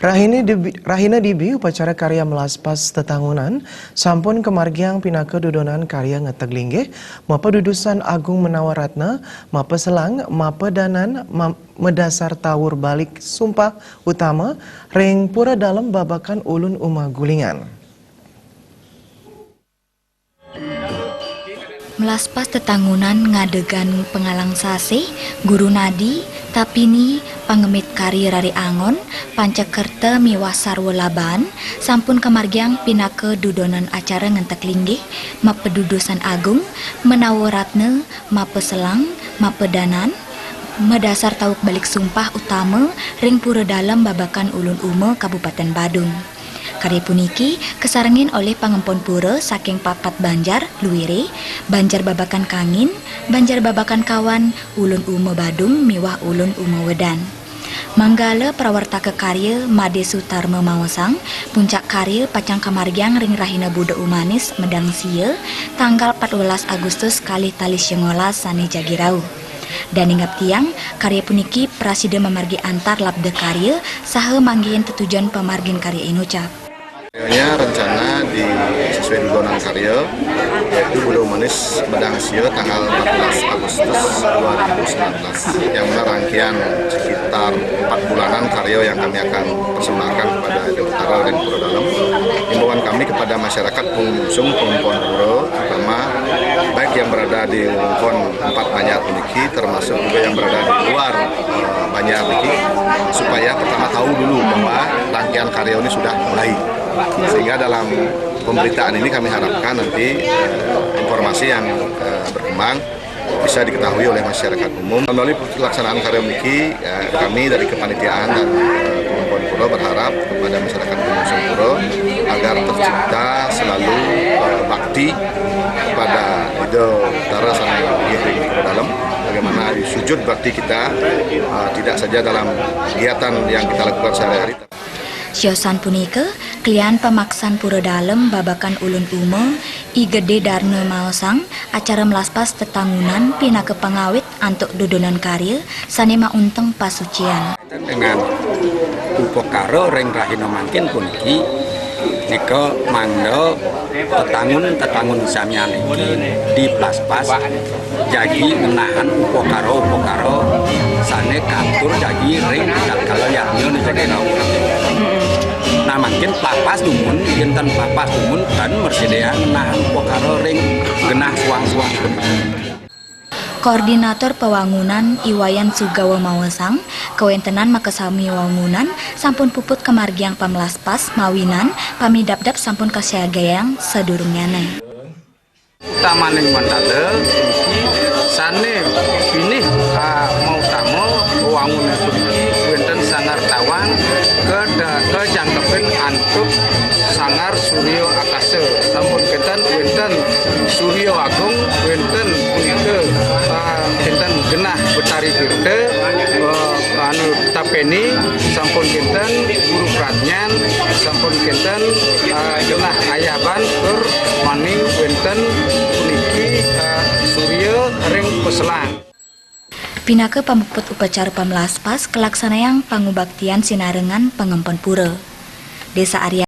Rahina dibi upacara karya melaspas tetangunan sampun kemargiang pinaka dudonan karya ngeteglingge mapa dudusan Agung Menawaratna mapa selang mapa danan medasar tawur balik sumpah utama ring pura dalam babakan ulun uma gulingan. Melaspas tetangunan ngadegan pengalang sase, guru nadi, tapini, pangemit kari rari angon, pancakerta miwah sarwa laban, sampun kemargiang pinaka dudonan acara ngentek linggih, mapa dudusan Agung, Menawaratna, mapa selang, mapa danan, medasar tawuk balik sumpah utama, ring pura dalam babakan ulun uma Kabupaten Badung. Karya puniki kesarengin oleh pangempon pura saking papat Banjar, Luwire, Banjar Babakan Kangin, Banjar Babakan Kawan, ulun uma Badung, miwah ulun uma Wedan. Manggala prawarta kekarya Made Sutarma Mawasang, puncak karya pacang kamargiang ring Rahina Buda Umanis Medang Sia, tanggal 14 Agustus kali talis yengolas sane jagirau. Dan ingat tiang, karya puniki prasida memargi antar labda karya saha manggihin tetujuan pemargin karya inucap. Karyanya rencana sesuai dudonan karya yaitu Buda Umanis Medang Sia tanggal 14 Agustus 2019 yang mana rangkaian sekitar 4 bulanan karya yang kami akan persembahkan kepada Utara dan Pura Dalam. Himbauan kami kepada masyarakat pengusung pengempon pura terutama baik yang berada di wewengkon 4 Banjar puniki termasuk juga yang berada di luar Banjar puniki supaya pertama tahu dulu bahwa rangkaian karya ini sudah mulai. Sehingga dalam pemberitaan ini kami harapkan nanti informasi yang berkembang bisa diketahui oleh masyarakat umum. Melalui pelaksanaan karya ini kami dari kepanitiaan dan pengempon pura berharap kepada masyarakat pengusung pura agar tercipta selalu bakti kepada Ida Utara sana yang Pura Dalam. Bagaimana sujud bakti kita tidak saja dalam kegiatan yang kita lakukan sehari-hari. Siosan punika, klian pemaksan pura dalam babakan ulun uma, I Gede Darna Maosang, acara melaspas tetangunan pinaka pengawit antuk dudonan karya, sanema unteng pasucian. Dengan upokaro ring Rahina mangkin puniki, nika mangdo tetangun samian iki di plaspas, jadi menahan upokaro sane katur jadi ring kalau yaknya jadi nah makin papas dumun, jinten papas dumun kan mersedia menahan upokaro ring genah suang-suang. Koordinator Pewangunan Iwayan Sugawa Mawasang, kewentenan makasami wangunan, sampun puput kemargiang pamelaspas, mawinan, pamidapdap sampun kasiagayang sedurungnyana. Tamaning mandala, sane pinih mau tamu wangunan puniki wenten sangar tawan ke jangkepin antuk sangar Suryo Akasa, sampun kenten wenten Suryo Agung, wenten punika kenten genah Betari Tirta, tapeni sampun kenten Guru Pratnyan, sampun kenten genah Ayaban tur maning wenten puniki Suryo ring Peselang. Pinaka pamuput upacara pamelaspas kelaksanayang pangubaktian sinarengan pengempon pura. Desa Arya